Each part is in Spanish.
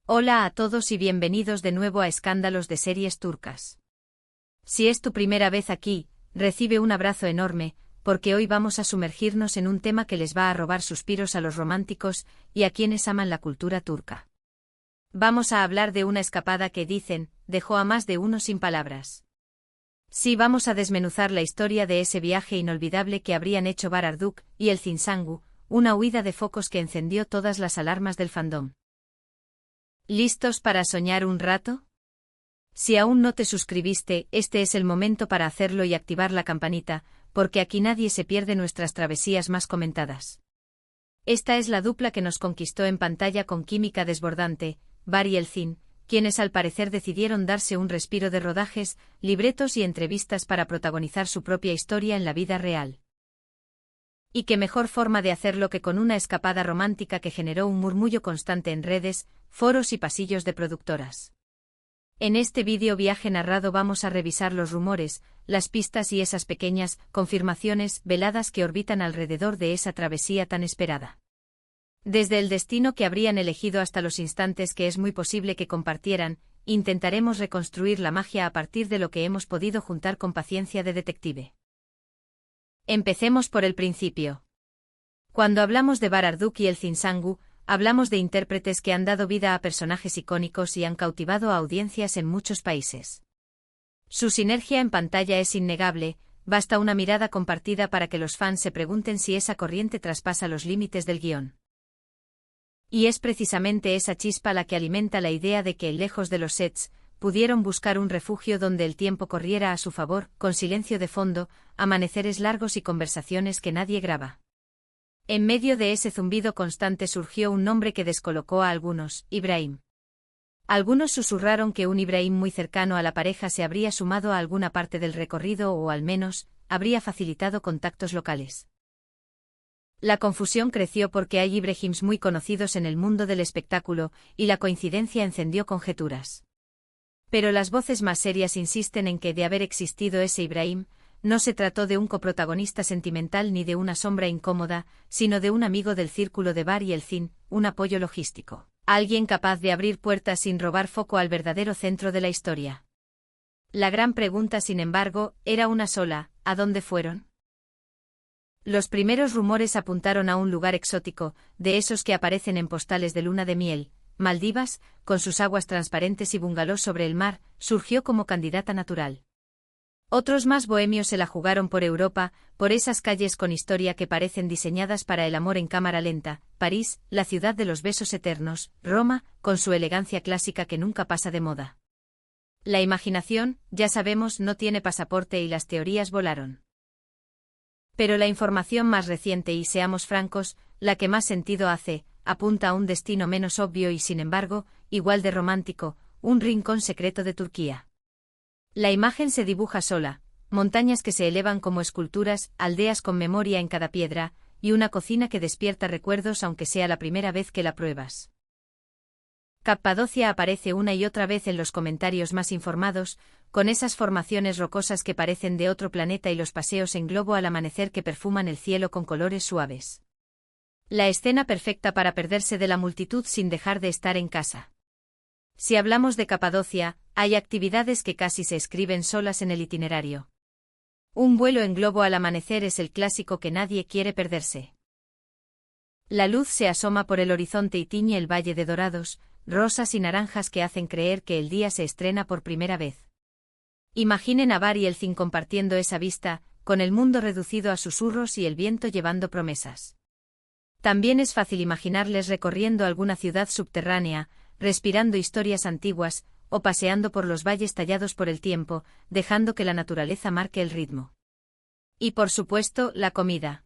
Hola a todos y bienvenidos de nuevo a Escándalos de Series Turcas. Si es tu primera vez aquí, recibe un abrazo enorme, porque hoy vamos a sumergirnos en un tema que les va a robar suspiros a los románticos y a quienes aman la cultura turca. Vamos a hablar de una escapada que dicen, dejó a más de uno sin palabras. Sí, vamos a desmenuzar la historia de ese viaje inolvidable que habrían hecho Bararduk y el Zinsangu, una huida de focos que encendió todas las alarmas del fandom. ¿Listos para soñar un rato? Si aún no te suscribiste, este es el momento para hacerlo y activar la campanita, porque aquí nadie se pierde nuestras travesías más comentadas. Esta es la dupla que nos conquistó en pantalla con química desbordante, Bar y Elçin, quienes al parecer decidieron darse un respiro de rodajes, libretos y entrevistas para protagonizar su propia historia en la vida real. Y qué mejor forma de hacerlo que con una escapada romántica que generó un murmullo constante en redes, foros y pasillos de productoras. En este vídeo viaje narrado vamos a revisar los rumores, las pistas y esas pequeñas confirmaciones veladas que orbitan alrededor de esa travesía tan esperada. Desde el destino que habrían elegido hasta los instantes que es muy posible que compartieran, intentaremos reconstruir la magia a partir de lo que hemos podido juntar con paciencia de detective. Empecemos por el principio. Cuando hablamos de Bararduk y el Zinsangu, hablamos de intérpretes que han dado vida a personajes icónicos y han cautivado a audiencias en muchos países. Su sinergia en pantalla es innegable, basta una mirada compartida para que los fans se pregunten si esa corriente traspasa los límites del guión. Y es precisamente esa chispa la que alimenta la idea de que, lejos de los sets, pudieron buscar un refugio donde el tiempo corriera a su favor, con silencio de fondo, amaneceres largos y conversaciones que nadie graba. En medio de ese zumbido constante surgió un nombre que descolocó a algunos, Ibrahim. Algunos susurraron que un Ibrahim muy cercano a la pareja se habría sumado a alguna parte del recorrido o al menos, habría facilitado contactos locales. La confusión creció porque hay Ibrahims muy conocidos en el mundo del espectáculo, y la coincidencia encendió conjeturas. Pero las voces más serias insisten en que, de haber existido ese Ibrahim, no se trató de un coprotagonista sentimental ni de una sombra incómoda, sino de un amigo del círculo de Bar y Elçin, un apoyo logístico. Alguien capaz de abrir puertas sin robar foco al verdadero centro de la historia. La gran pregunta, sin embargo, era una sola: ¿a dónde fueron? Los primeros rumores apuntaron a un lugar exótico, de esos que aparecen en postales de luna de miel. Maldivas, con sus aguas transparentes y bungalows sobre el mar, surgió como candidata natural. Otros más bohemios se la jugaron por Europa, por esas calles con historia que parecen diseñadas para el amor en cámara lenta: París, la ciudad de los besos eternos; Roma, con su elegancia clásica que nunca pasa de moda. La imaginación, ya sabemos, no tiene pasaporte y las teorías volaron. Pero la información más reciente y, seamos francos, la que más sentido hace, apunta a un destino menos obvio y, sin embargo, igual de romántico: un rincón secreto de Turquía. La imagen se dibuja sola: montañas que se elevan como esculturas, aldeas con memoria en cada piedra, y una cocina que despierta recuerdos aunque sea la primera vez que la pruebas. Capadocia aparece una y otra vez en los comentarios más informados, con esas formaciones rocosas que parecen de otro planeta y los paseos en globo al amanecer que perfuman el cielo con colores suaves. La escena perfecta para perderse de la multitud sin dejar de estar en casa. Si hablamos de Capadocia, hay actividades que casi se escriben solas en el itinerario. Un vuelo en globo al amanecer es el clásico que nadie quiere perderse. La luz se asoma por el horizonte y tiñe el valle de dorados, rosas y naranjas que hacen creer que el día se estrena por primera vez. Imaginen a Bar y Elçin compartiendo esa vista, con el mundo reducido a susurros y el viento llevando promesas. También es fácil imaginarles recorriendo alguna ciudad subterránea, respirando historias antiguas, o paseando por los valles tallados por el tiempo, dejando que la naturaleza marque el ritmo. Y por supuesto, la comida.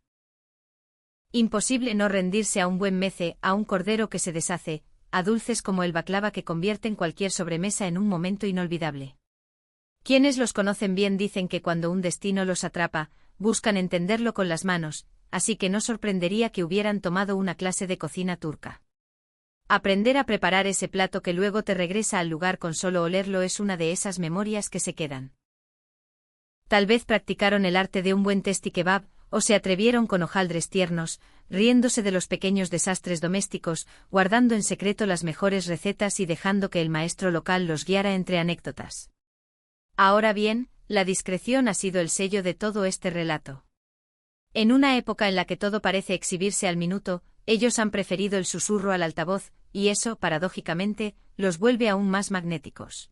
Imposible no rendirse a un buen meze, a un cordero que se deshace, a dulces como el baklava que convierten cualquier sobremesa en un momento inolvidable. Quienes los conocen bien dicen que cuando un destino los atrapa, buscan entenderlo con las manos, así que no sorprendería que hubieran tomado una clase de cocina turca. Aprender a preparar ese plato que luego te regresa al lugar con solo olerlo es una de esas memorias que se quedan. Tal vez practicaron el arte de un buen testi kebab, o se atrevieron con hojaldres tiernos, riéndose de los pequeños desastres domésticos, guardando en secreto las mejores recetas y dejando que el maestro local los guiara entre anécdotas. Ahora bien, la discreción ha sido el sello de todo este relato. En una época en la que todo parece exhibirse al minuto, ellos han preferido el susurro al altavoz, y eso, paradójicamente, los vuelve aún más magnéticos.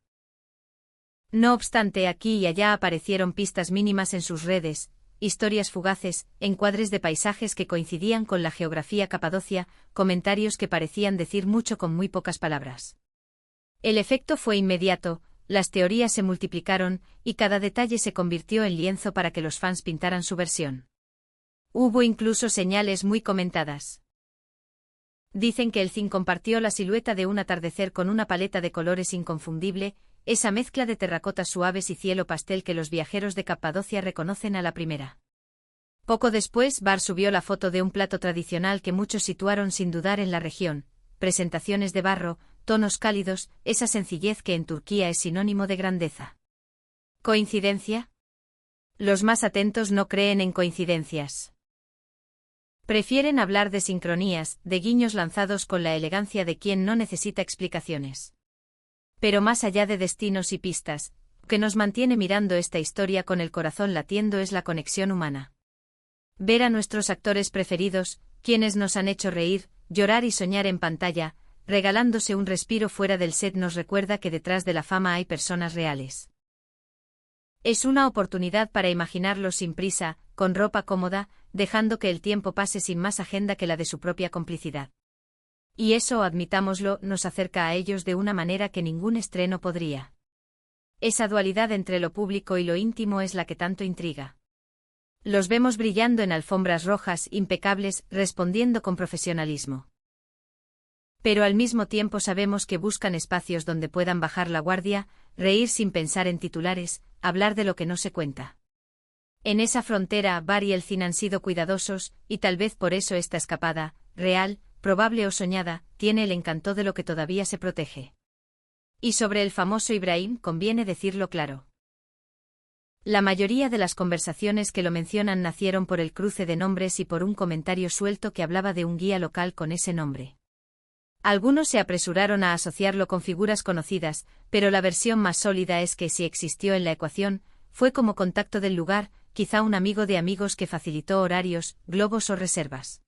No obstante, aquí y allá aparecieron pistas mínimas en sus redes, historias fugaces, encuadres de paisajes que coincidían con la geografía capadocia, comentarios que parecían decir mucho con muy pocas palabras. El efecto fue inmediato, las teorías se multiplicaron, y cada detalle se convirtió en lienzo para que los fans pintaran su versión. Hubo incluso señales muy comentadas. Dicen que el Zinc compartió la silueta de un atardecer con una paleta de colores inconfundible, esa mezcla de terracotas suaves y cielo pastel que los viajeros de Capadocia reconocen a la primera. Poco después, Bar subió la foto de un plato tradicional que muchos situaron sin dudar en la región, presentaciones de barro, tonos cálidos, esa sencillez que en Turquía es sinónimo de grandeza. ¿Coincidencia? Los más atentos no creen en coincidencias. Prefieren hablar de sincronías, de guiños lanzados con la elegancia de quien no necesita explicaciones. Pero más allá de destinos y pistas, lo que nos mantiene mirando esta historia con el corazón latiendo es la conexión humana. Ver a nuestros actores preferidos, quienes nos han hecho reír, llorar y soñar en pantalla, regalándose un respiro fuera del set nos recuerda que detrás de la fama hay personas reales. Es una oportunidad para imaginarlos sin prisa, con ropa cómoda, dejando que el tiempo pase sin más agenda que la de su propia complicidad. Y eso, admitámoslo, nos acerca a ellos de una manera que ningún estreno podría. Esa dualidad entre lo público y lo íntimo es la que tanto intriga. Los vemos brillando en alfombras rojas, impecables, respondiendo con profesionalismo. Pero al mismo tiempo sabemos que buscan espacios donde puedan bajar la guardia, reír sin pensar en titulares, hablar de lo que no se cuenta. En esa frontera, Bar y el Zinc han sido cuidadosos, y tal vez por eso esta escapada, real, probable o soñada, tiene el encanto de lo que todavía se protege. Y sobre el famoso Ibrahim conviene decirlo claro. La mayoría de las conversaciones que lo mencionan nacieron por el cruce de nombres y por un comentario suelto que hablaba de un guía local con ese nombre. Algunos se apresuraron a asociarlo con figuras conocidas, pero la versión más sólida es que si existió en la ecuación, fue como contacto del lugar, quizá un amigo de amigos que facilitó horarios, globos o reservas.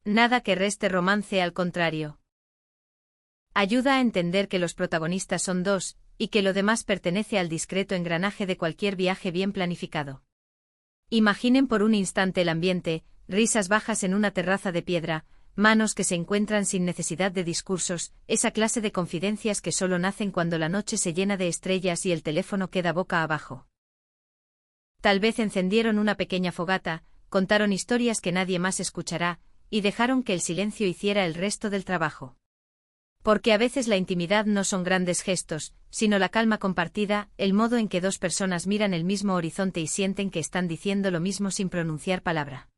Nada que reste romance, al contrario. Ayuda a entender que los protagonistas son dos, y que lo demás pertenece al discreto engranaje de cualquier viaje bien planificado. Imaginen por un instante el ambiente, risas bajas en una terraza de piedra, manos que se encuentran sin necesidad de discursos, esa clase de confidencias que solo nacen cuando la noche se llena de estrellas y el teléfono queda boca abajo. Tal vez encendieron una pequeña fogata, contaron historias que nadie más escuchará, y dejaron que el silencio hiciera el resto del trabajo. Porque a veces la intimidad no son grandes gestos, sino la calma compartida, el modo en que dos personas miran el mismo horizonte y sienten que están diciendo lo mismo sin pronunciar palabra.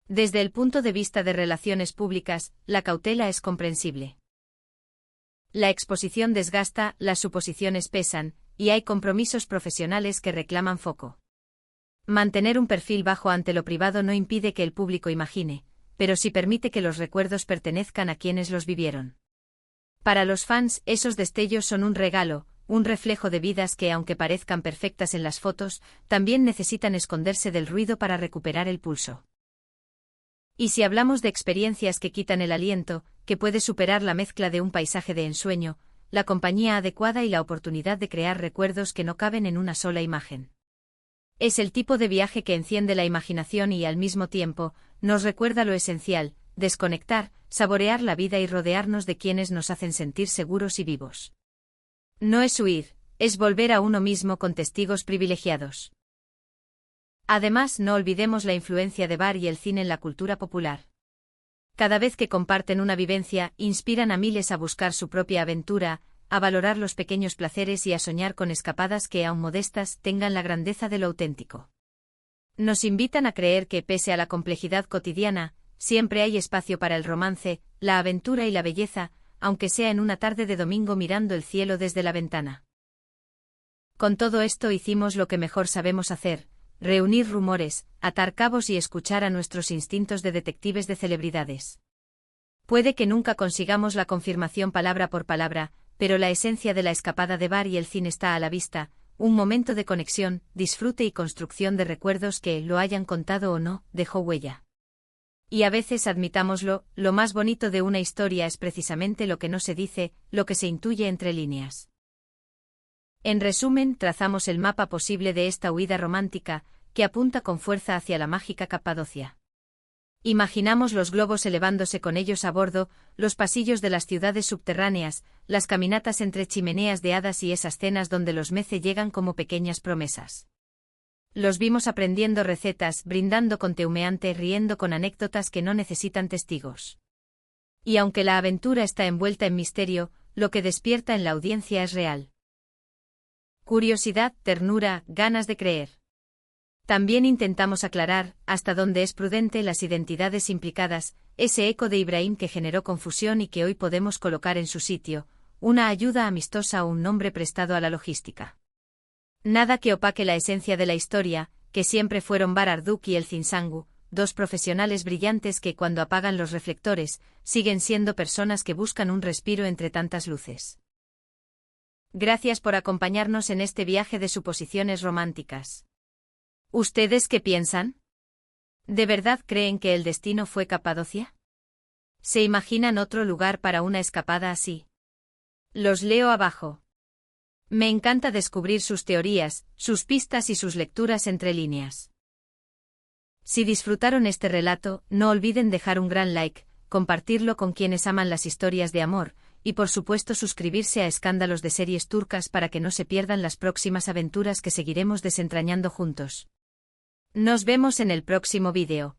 Desde el punto de vista de relaciones públicas, la cautela es comprensible. La exposición desgasta, las suposiciones pesan, y hay compromisos profesionales que reclaman foco. Mantener un perfil bajo ante lo privado no impide que el público imagine, pero sí permite que los recuerdos pertenezcan a quienes los vivieron. Para los fans, esos destellos son un regalo, un reflejo de vidas que, aunque parezcan perfectas en las fotos, también necesitan esconderse del ruido para recuperar el pulso. Y si hablamos de experiencias que quitan el aliento, que puede superar la mezcla de un paisaje de ensueño, la compañía adecuada y la oportunidad de crear recuerdos que no caben en una sola imagen. Es el tipo de viaje que enciende la imaginación y, al mismo tiempo, nos recuerda lo esencial, desconectar, saborear la vida y rodearnos de quienes nos hacen sentir seguros y vivos. No es huir, es volver a uno mismo con testigos privilegiados. Además, no olvidemos la influencia de Bar y el Zinc en la cultura popular. Cada vez que comparten una vivencia, inspiran a miles a buscar su propia aventura, a valorar los pequeños placeres y a soñar con escapadas que, aun modestas, tengan la grandeza de lo auténtico. Nos invitan a creer que, pese a la complejidad cotidiana, siempre hay espacio para el romance, la aventura y la belleza, aunque sea en una tarde de domingo mirando el cielo desde la ventana. Con todo esto hicimos lo que mejor sabemos hacer, reunir rumores, atar cabos y escuchar a nuestros instintos de detectives de celebridades. Puede que nunca consigamos la confirmación palabra por palabra, pero la esencia de la escapada de bar y el cine está a la vista, un momento de conexión, disfrute y construcción de recuerdos que, lo hayan contado o no, dejó huella. Y a veces, admitámoslo, lo más bonito de una historia es precisamente lo que no se dice, lo que se intuye entre líneas. En resumen, trazamos el mapa posible de esta huida romántica, que apunta con fuerza hacia la mágica Capadocia. Imaginamos los globos elevándose con ellos a bordo, los pasillos de las ciudades subterráneas, las caminatas entre chimeneas de hadas y esas cenas donde los mece llegan como pequeñas promesas. Los vimos aprendiendo recetas, brindando con té humeante, riendo con anécdotas que no necesitan testigos. Y aunque la aventura está envuelta en misterio, lo que despierta en la audiencia es real. Curiosidad, ternura, ganas de creer. También intentamos aclarar, hasta donde es prudente, las identidades implicadas, ese eco de Ibrahim que generó confusión y que hoy podemos colocar en su sitio, una ayuda amistosa o un nombre prestado a la logística. Nada que opaque la esencia de la historia, que siempre fueron Bar Arduk y el Zinsangu, dos profesionales brillantes que cuando apagan los reflectores, siguen siendo personas que buscan un respiro entre tantas luces. Gracias por acompañarnos en este viaje de suposiciones románticas. ¿Ustedes qué piensan? ¿De verdad creen que el destino fue Capadocia? ¿Se imaginan otro lugar para una escapada así? Los leo abajo. Me encanta descubrir sus teorías, sus pistas y sus lecturas entre líneas. Si disfrutaron este relato, no olviden dejar un gran like, compartirlo con quienes aman las historias de amor, y por supuesto suscribirse a Escándalos de Series Turcas para que no se pierdan las próximas aventuras que seguiremos desentrañando juntos. Nos vemos en el próximo vídeo.